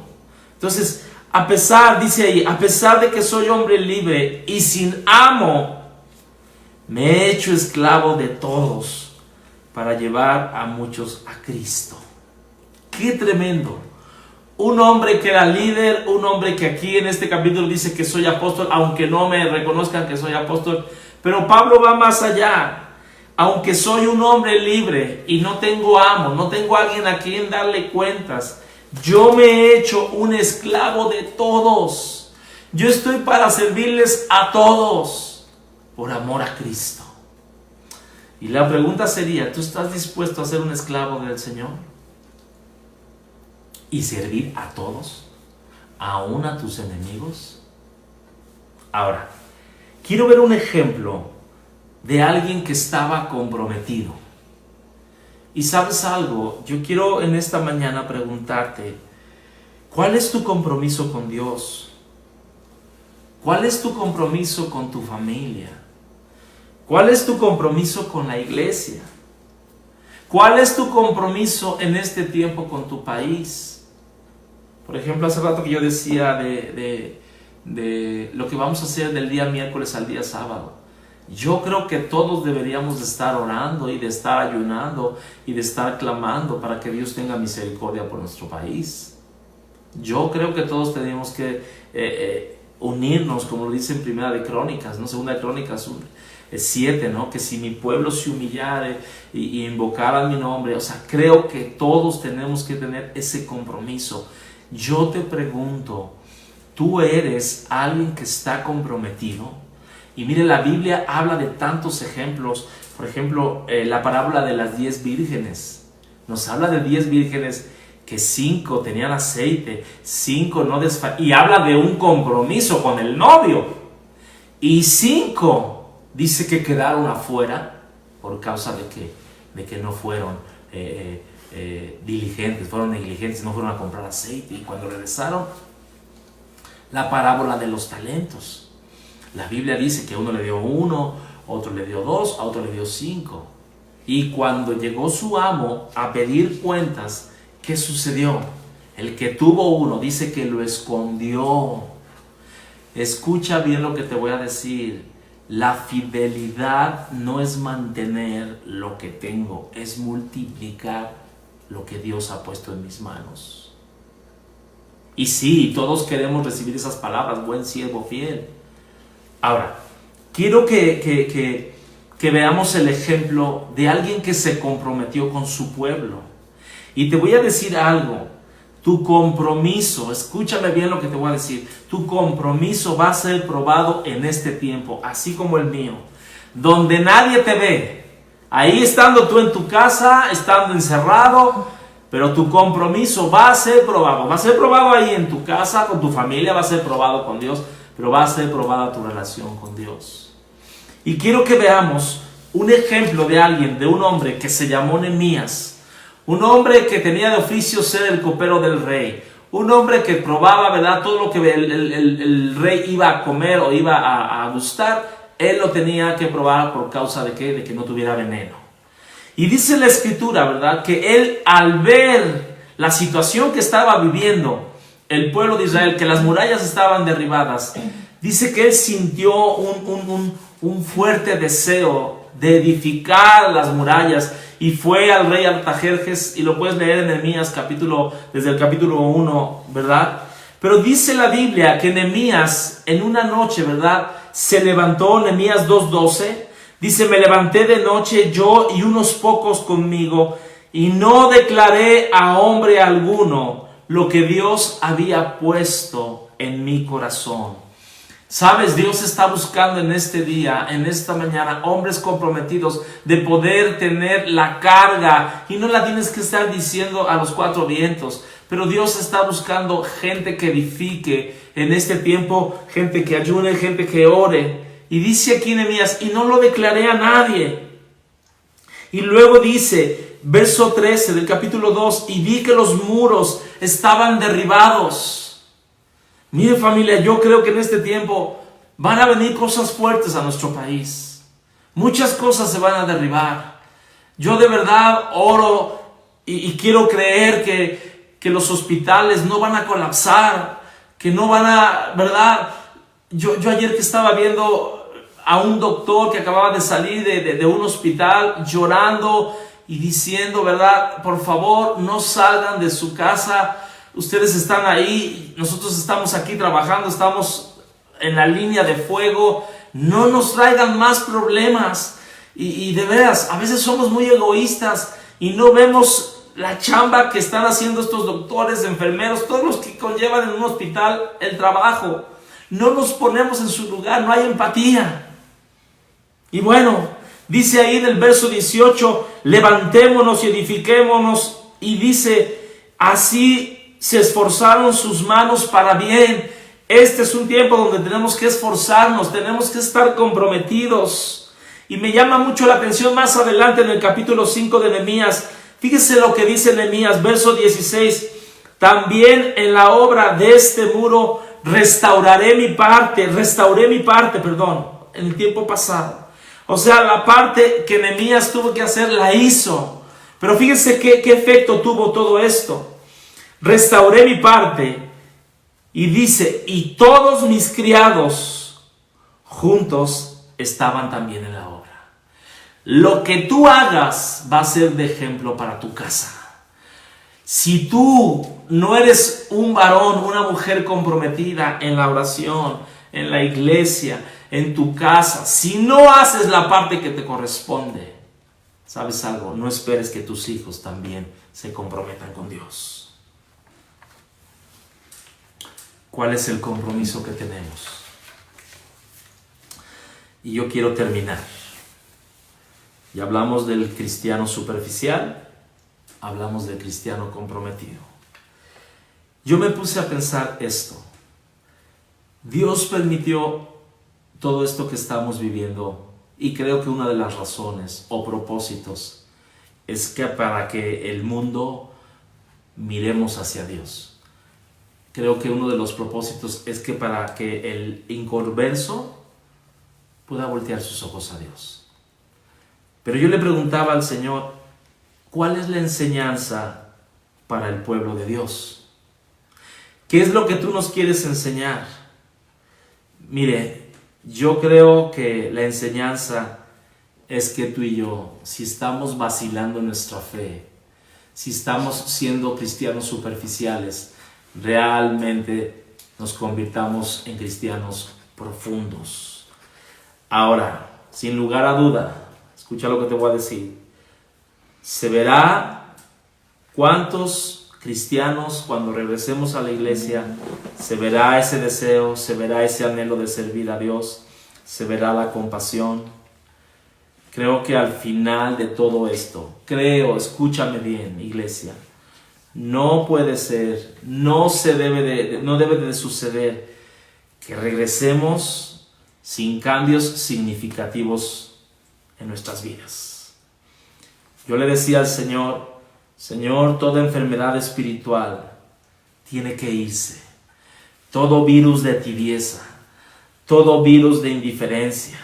Entonces, a pesar, dice ahí, a pesar de que soy hombre libre y sin amo, me he hecho esclavo de todos para llevar a muchos a Cristo. ¡Qué tremendo! Un hombre que era líder, un hombre que aquí en este capítulo dice que soy apóstol, aunque no me reconozcan que soy apóstol. Pero Pablo va más allá. Aunque soy un hombre libre y no tengo amo, no tengo alguien a quien darle cuentas, yo me he hecho un esclavo de todos. Yo estoy para servirles a todos por amor a Cristo. Y la pregunta sería, ¿tú estás dispuesto a ser un esclavo del Señor? ¿Y servir a todos? ¿Aún a tus enemigos? Ahora, quiero ver un ejemplo de alguien que estaba comprometido. Y sabes algo, yo quiero en esta mañana preguntarte, ¿cuál es tu compromiso con Dios? ¿Cuál es tu compromiso con tu familia? ¿Cuál es tu compromiso con la iglesia? ¿Cuál es tu compromiso en este tiempo con tu país? Por ejemplo, hace rato que yo decía de lo que vamos a hacer del día miércoles al día sábado. Yo creo que todos deberíamos de estar orando y de estar ayunando y de estar clamando para que Dios tenga misericordia por nuestro país. Yo creo que todos tenemos que unirnos, como lo dice en Primera de Crónicas, ¿no? Segunda de Crónicas 7, ¿no? Que si mi pueblo se humillare y invocara mi nombre, o sea, creo que todos tenemos que tener ese compromiso. Yo te pregunto, ¿tú eres alguien que está comprometido? Y mire, la Biblia habla de tantos ejemplos. Por ejemplo, la parábola de las 10 vírgenes. Nos habla de 10 vírgenes que 5 tenían aceite, 5 no desfallecieron. Y habla de un compromiso con el novio. Y 5 dice que quedaron afuera por causa de que no fueron diligentes, fueron negligentes, no fueron a comprar aceite. Y cuando regresaron, la parábola de los talentos. La Biblia dice que uno le dio 1, otro le dio 2, a otro le dio 5. Y cuando llegó su amo a pedir cuentas, ¿qué sucedió? El que tuvo 1 dice que lo escondió. Escucha bien lo que te voy a decir. La fidelidad no es mantener lo que tengo, es multiplicar lo que Dios ha puesto en mis manos. Y sí, todos queremos recibir esas palabras, buen siervo fiel. Ahora, quiero que veamos el ejemplo de alguien que se comprometió con su pueblo. Y te voy a decir algo, tu compromiso, escúchame bien lo que te voy a decir, tu compromiso va a ser probado en este tiempo, así como el mío, donde nadie te ve, ahí estando tú en tu casa, estando encerrado, pero tu compromiso va a ser probado ahí en tu casa, con tu familia, va a ser probado con Dios, pero va a ser probada tu relación con Dios. Y quiero que veamos un ejemplo de alguien, de un hombre que se llamó Nehemías, un hombre que tenía de oficio ser el copero del rey, un hombre que probaba, ¿verdad?, todo lo que el rey iba a comer o iba a gustar, él lo tenía que probar por causa de ¿qué? De que no tuviera veneno. Y dice la escritura, ¿verdad?, que él, al ver la situación que estaba viviendo el pueblo de Israel, que las murallas estaban derribadas, dice que él sintió un fuerte deseo de edificar las murallas y fue al rey Artajerjes, y lo puedes leer en Nehemías desde el capítulo 1, ¿verdad? Pero dice la Biblia que Nehemías en una noche, ¿verdad?, se levantó, Nehemías 2:12, dice, me levanté de noche yo y unos pocos conmigo, y no declaré a hombre alguno lo que Dios había puesto en mi corazón. Sabes, Dios está buscando en este día, en esta mañana, hombres comprometidos de poder tener la carga, y no la tienes que estar diciendo a los 4 vientos, pero Dios está buscando gente que edifique en este tiempo, gente que ayune, gente que ore. Y dice aquí Nehemías, y no lo declaré a nadie. Y luego dice, verso 13 del capítulo 2, y vi que los muros estaban derribados. Mire, familia, yo creo que en este tiempo van a venir cosas fuertes a nuestro país. Muchas cosas se van a derribar. Yo de verdad oro y quiero creer que los hospitales no van a colapsar, que no van a, ¿verdad? Yo ayer que estaba viendo a un doctor que acababa de salir de un hospital llorando y diciendo, ¿verdad?, por favor, no salgan de su casa. Ustedes están ahí, nosotros estamos aquí trabajando, estamos en la línea de fuego. No nos traigan más problemas. Y de veras, a veces somos muy egoístas y no vemos la chamba que están haciendo estos doctores, enfermeros, todos los que conllevan en un hospital el trabajo. No nos ponemos en su lugar, no hay empatía. Y bueno, dice ahí en el verso 18, levantémonos y edifiquémonos. Y dice, así se esforzaron sus manos para bien. Este es un tiempo donde tenemos que esforzarnos, tenemos que estar comprometidos. Y me llama mucho la atención más adelante en el capítulo 5 de Nehemías. Fíjese lo que dice Nehemías, verso 16. También en la obra de este muro restauré mi parte, en el tiempo pasado. O sea, la parte que Nehemías tuvo que hacer la hizo. Pero fíjese qué efecto tuvo todo esto. Restauré mi parte, y dice, y todos mis criados juntos estaban también en la obra. Lo que tú hagas va a ser de ejemplo para tu casa. Si tú no eres un varón, una mujer comprometida en la oración, en la iglesia, en tu casa, si no haces la parte que te corresponde, ¿sabes algo? No esperes que tus hijos también se comprometan con Dios. ¿Cuál es el compromiso que tenemos? Y yo quiero terminar. Ya hablamos del cristiano superficial, hablamos del cristiano comprometido. Yo me puse a pensar esto. Dios permitió todo esto que estamos viviendo, y creo que una de las razones o propósitos es que para que el mundo miremos hacia Dios. Creo que uno de los propósitos es que para que el inconverso pueda voltear sus ojos a Dios. Pero yo le preguntaba al Señor, ¿cuál es la enseñanza para el pueblo de Dios? ¿Qué es lo que tú nos quieres enseñar? Mire, yo creo que la enseñanza es que tú y yo, si estamos vacilando en nuestra fe, si estamos siendo cristianos superficiales, realmente nos convirtamos en cristianos profundos. Ahora, sin lugar a duda, escucha lo que te voy a decir, se verá cuántos cristianos, cuando regresemos a la iglesia, se verá ese deseo, se verá ese anhelo de servir a Dios, se verá la compasión. Creo que al final de todo esto, escúchame bien, iglesia, no puede ser, no debe de suceder que regresemos sin cambios significativos en nuestras vidas. Yo le decía al Señor, toda enfermedad espiritual tiene que irse. Todo virus de tibieza, todo virus de indiferencia,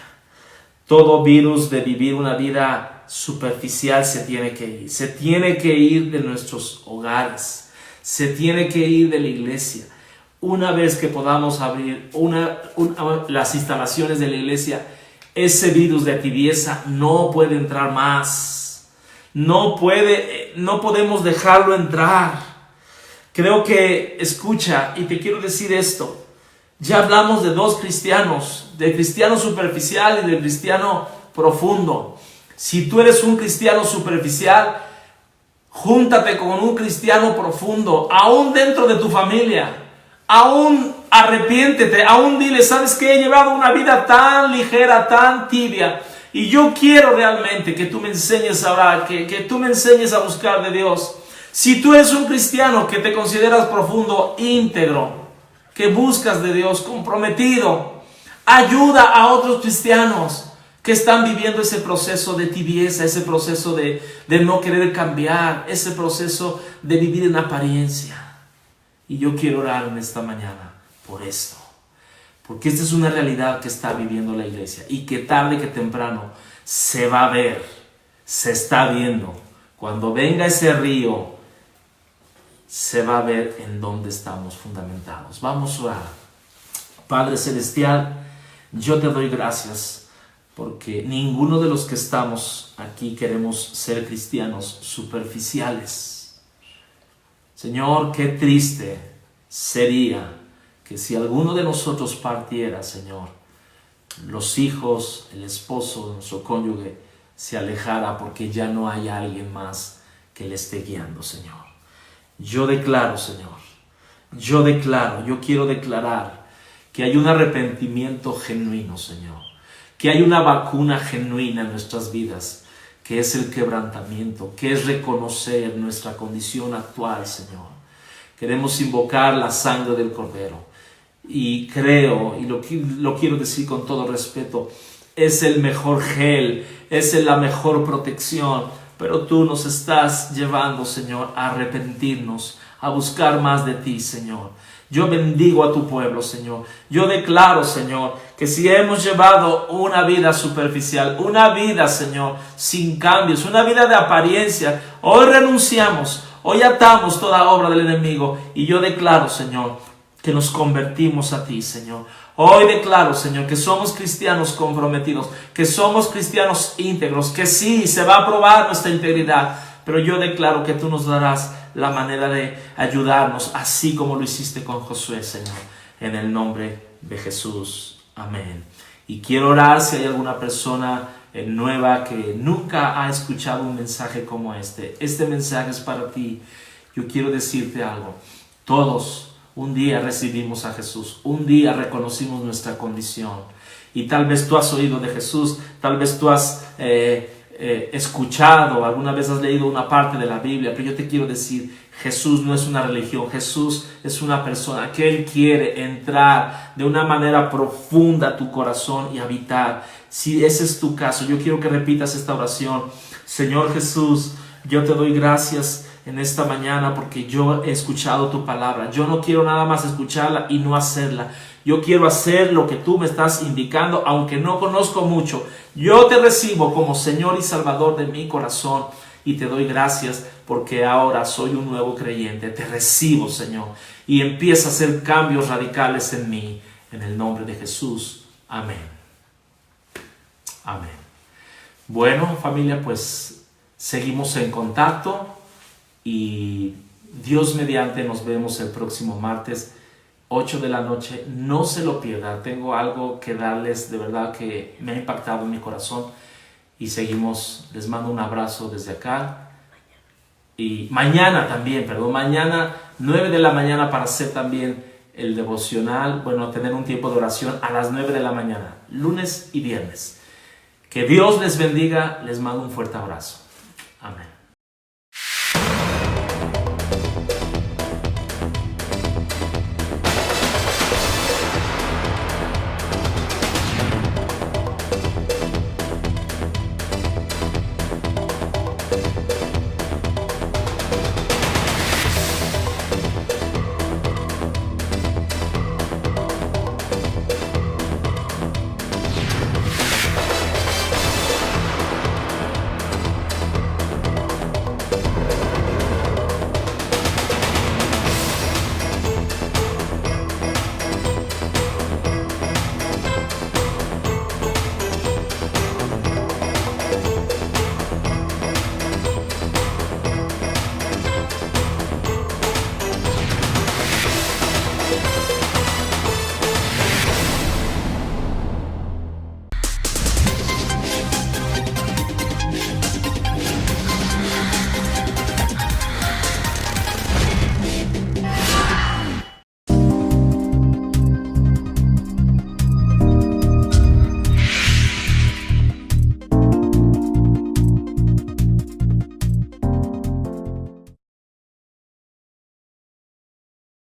todo virus de vivir una vida superficial se tiene que ir. Se tiene que ir de nuestros hogares, se tiene que ir de la iglesia. Una vez que podamos abrir las instalaciones de la iglesia, ese virus de tibieza no puede entrar más. No podemos dejarlo entrar. Creo que, escucha, y te quiero decir esto, ya hablamos de dos cristianos, de cristiano superficial y de cristiano profundo. Si tú eres un cristiano superficial, júntate con un cristiano profundo, aún dentro de tu familia, aún arrepiéntete, aún dile, ¿sabes qué? He llevado una vida tan ligera, tan tibia, y yo quiero realmente que tú me enseñes a orar, que tú me enseñes a buscar de Dios. Si tú eres un cristiano que te consideras profundo, íntegro, que buscas de Dios, comprometido, ayuda a otros cristianos que están viviendo ese proceso de tibieza, ese proceso de no querer cambiar, ese proceso de vivir en apariencia. Y yo quiero orar en esta mañana por esto, porque esta es una realidad que está viviendo la iglesia y que tarde que temprano se va a ver, se está viendo. Cuando venga ese río, se va a ver en dónde estamos fundamentados. Vamos a orar. Padre Celestial, yo te doy gracias porque ninguno de los que estamos aquí queremos ser cristianos superficiales. Señor, qué triste sería que si alguno de nosotros partiera, Señor, los hijos, el esposo, nuestro cónyuge, se alejara porque ya no hay alguien más que le esté guiando, Señor. Yo declaro, Señor, yo quiero declarar que hay un arrepentimiento genuino, Señor, que hay una vacuna genuina en nuestras vidas, que es el quebrantamiento, que es reconocer nuestra condición actual, Señor. Queremos invocar la sangre del Cordero y creo, y lo quiero decir con todo respeto, es el mejor gel, es la mejor protección. Pero tú nos estás llevando, Señor, a arrepentirnos, a buscar más de ti, Señor. Yo bendigo a tu pueblo, Señor. Yo declaro, Señor, que si hemos llevado una vida superficial, una vida, Señor, sin cambios, una vida de apariencia, hoy renunciamos, hoy atamos toda obra del enemigo. Y yo declaro, Señor, que nos convertimos a ti, Señor. Hoy declaro, Señor, que somos cristianos comprometidos, que somos cristianos íntegros, que sí, se va a probar nuestra integridad, pero yo declaro que tú nos darás la manera de ayudarnos, así como lo hiciste con Josué, Señor. en el nombre de Jesús. Amén. Y quiero orar si hay alguna persona nueva que nunca ha escuchado un mensaje como este. Este mensaje es para ti. Yo quiero decirte algo. Todos un día recibimos a Jesús. Un día reconocimos nuestra condición. Y tal vez tú has oído de Jesús. Tal vez tú has escuchado. Alguna vez has leído una parte de la Biblia. Pero yo te quiero decir, Jesús no es una religión. Jesús es una persona que Él quiere entrar de una manera profunda a tu corazón y habitar. Si ese es tu caso, yo quiero que repitas esta oración. Señor Jesús, yo te doy gracias en esta mañana porque yo he escuchado tu palabra. Yo no quiero nada más escucharla y no hacerla. Yo quiero hacer lo que tú me estás indicando, aunque no conozco mucho. Yo te recibo como Señor y Salvador de mi corazón y te doy gracias porque ahora soy un nuevo creyente. Te recibo, Señor, y empieza a hacer cambios radicales en mí. En el nombre de Jesús. Amén. Amén. Bueno, familia, pues seguimos en contacto y Dios mediante nos vemos el próximo martes, 8 de la noche. No se lo pierdan. Tengo algo que darles de verdad que me ha impactado en mi corazón. Y seguimos. Les mando un abrazo desde acá. Y mañana también, mañana 9 de la mañana para hacer también el devocional. Bueno, tener un tiempo de oración a las 9 de la mañana, lunes y viernes. Que Dios les bendiga. Les mando un fuerte abrazo. Amén.